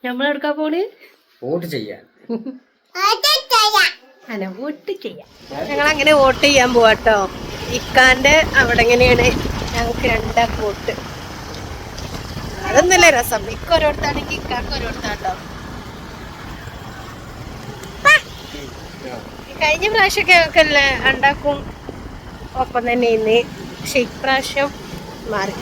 നമ്മളെടുക്കാ പോണ് വോട്ട് ചെയ്യാൻ. വോട്ട് ചെയ്യാം. ഞങ്ങൾ അങ്ങനെ വോട്ട് ചെയ്യാൻ പോവാട്ടോ. ഇക്കാന്റെ അവിടെ എങ്ങനെയാണ് ഞങ്ങൾക്ക് രണ്ടാൾക്ക് വോട്ട്. അതൊന്നല്ലേ രസം. ഇക്ക ഓരോരുത്താണെങ്കിൽ ഇക്കാർക്ക് ഓരോരുത്താട്ടോ. കഴിഞ്ഞ പ്രാവശ്യമൊക്കെ ഞങ്ങൾക്കല്ലേ രണ്ടാക്കും ഒപ്പം തന്നെ ഇന്ന്. പക്ഷെ ഇപ്രാവശ്യം മാറി.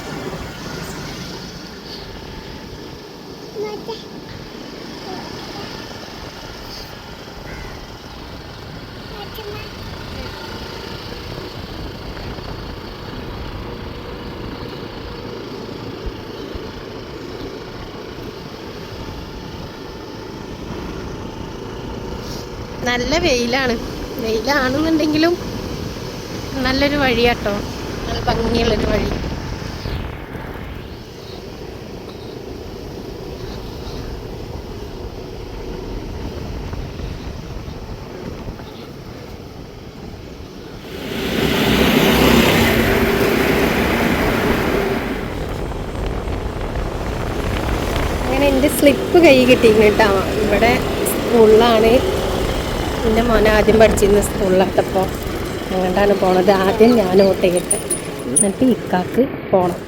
നല്ല വെയിലാണെന്നുണ്ടെങ്കിലും നല്ലൊരു വഴിയാട്ടോ. നല്ല ഭംഗിയുള്ളൊരു വഴി. അങ്ങനെ എൻ്റെ സ്ലിപ്പ് കൈ കിട്ടിയിരുന്നു കേട്ടോ. ഇവിടെ സ്കൂളിലാണ് എൻ്റെ മോനെ ആദ്യം പഠിച്ചിരുന്ന സ്കൂളിലെത്തപ്പോൾ അങ്ങോട്ടാണ് പോണത്. ആദ്യം ഞാൻ വോട്ട് ചെയ്യട്ടെ, എന്നിട്ട് ഇക്കാക്ക് പോണം.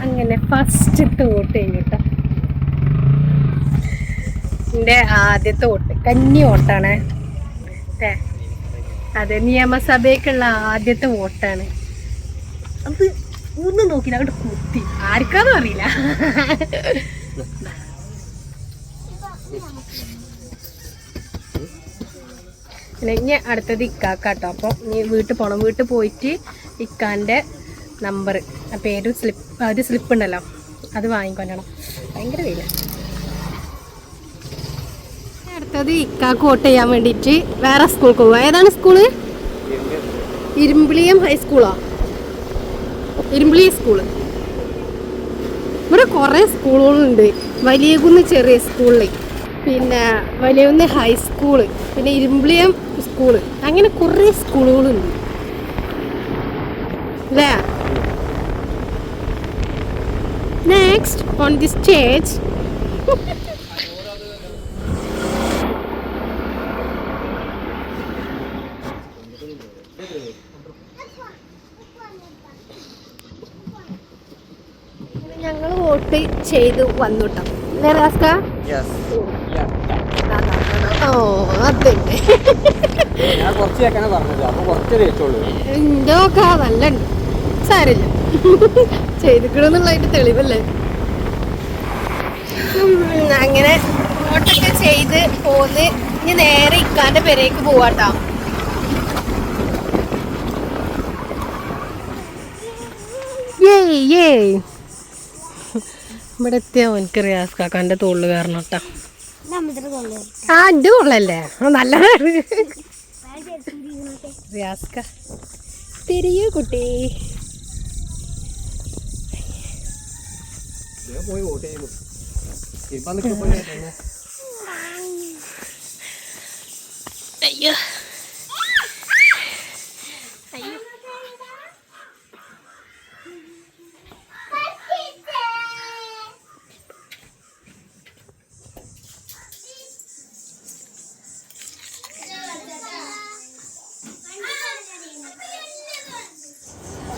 അങ്ങനെ ഫസ്റ്റ് വോട്ട് കഴിഞ്ഞിട്ടോ. എൻ്റെ ആദ്യത്തെ വോട്ട് കന്നി വോട്ടാണ്. അതെ, നിയമസഭയ്ക്കുള്ള ആദ്യത്തെ വോട്ടാണ്. അത് ഒന്നും നോക്കില്ല, അങ്ങോട്ട് കുത്തി. ആർക്കാന്നും അറിയില്ല. പിന്നെ ഇനി അടുത്തത് ഇക്കാക്കാട്ടോ. അപ്പോൾ ഇനി വീട്ടിൽ പോകണം. വീട്ടിൽ പോയിട്ട് ഇക്കാൻ്റെ നമ്പർ, പേരും സ്ലിപ്പ്, ഒരു സ്ലിപ്പ് ഉണ്ടല്ലോ, അത് വാങ്ങിക്കൊല്ലണം. ഭയങ്കര വെയില. അടുത്തത് ഇക്കാക്ക് വോട്ട് ചെയ്യാൻ വേണ്ടിയിട്ട് വേറെ സ്കൂൾക്ക് പോവാം. ഏതാണ് സ്കൂള്? ഇരുമ്പിളിയം ഹൈസ്കൂളോ? ഇരുമ്പിളി സ്കൂള്. ഇവിടെ കുറേ സ്കൂളുകളുണ്ട്. വലിയകുന്ന് ചെറിയ സ്കൂളിൽ, പിന്നെ വലിയകുന്ന് ഹൈസ്കൂള്, പിന്നെ ഇരുമ്പിളിയം സ്കൂള്, അങ്ങനെ കുറേ സ്കൂളുകളുണ്ട് അല്ലേ? Next on the stage ഞങ്ങൾ വോട്ട് ചെയ്തു വന്നു കേട്ടോ. ഓ അതന്നെ, ഇന്റെയൊക്കെ നല്ല സാരില്ല ചെയ്തിക്കണെന്നുള്ളതിന്റെ തെളിവല്ലേ. അങ്ങനെ വോട്ടൊക്കെ ചെയ്ത് പോന്ന് ഇനി നേരെ ഇക്കാന്റെ പെരേക്ക് പോവാട്ടോ. ഇവിടെ എത്തിയാ എനിക്ക് റിയാസ് കാക്കാന്റെ തോളില് കയറണം കേട്ടോ. ആ എന്റെ തോളല്ലേ, നല്ലതാണ്. റിയാസ്ക തിരിയൂ കുട്ടി. അയ്യോ അയ്യോ,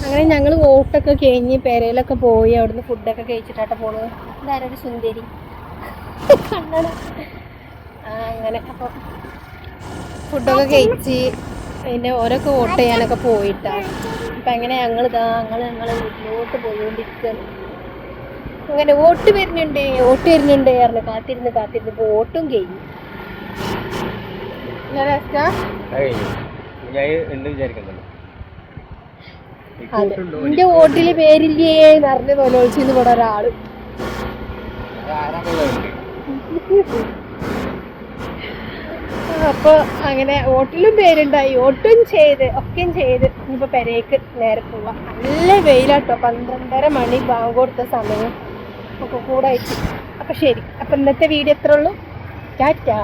അങ്ങനെ ഞങ്ങൾ വോട്ടൊക്കെ കഴിഞ്ഞ് പെരയിലൊക്കെ പോയി അവിടുന്ന് ഫുഡൊക്കെ കഴിച്ചിട്ടാട്ടോ പോണത്. ഇതാരൊരു സുന്ദരി കണ്ണട. അങ്ങനെ അപ്പോൾ ഫുഡൊക്കെ കഴിച്ച് പിന്നെ ഓരോക്കെ വോട്ട് ചെയ്യാനൊക്കെ പോയിട്ടാണ്. അപ്പം അങ്ങനെ ഞങ്ങൾ വീട്ടിലോട്ട് പോയിക്കൊണ്ടിരിക്കുകയാണ്. അങ്ങനെ വോട്ട് വരുന്നുണ്ട് പറഞ്ഞു കാത്തിരുന്ന് വോട്ടും കഴിഞ്ഞു. അതെ, എന്റെ വോട്ടില് പേരില്ലേ എന്നറിഞ്ഞ് തൊലോളിച്ചിന്ന് ഇവിടെ ഒരാള്. അപ്പോൾ അങ്ങനെ ഓട്ടിലും പേരുണ്ടായി, ഓട്ടും ചെയ്ത് ഒക്കെയും ചെയ്ത് ഇനിയിപ്പോൾ പെരേക്ക് നേരെ പോവാം. നല്ല വെയിലാട്ടോ, 12:30 മണി ബാങ്ക് കൊടുത്ത സമയം ഒക്കെ കൂടെ ആയിട്ട്. അപ്പോൾ ശരി, അപ്പോൾ ഇന്നത്തെ വീഡിയോ എത്ര ഉള്ളൂ. ടാറ്റാ.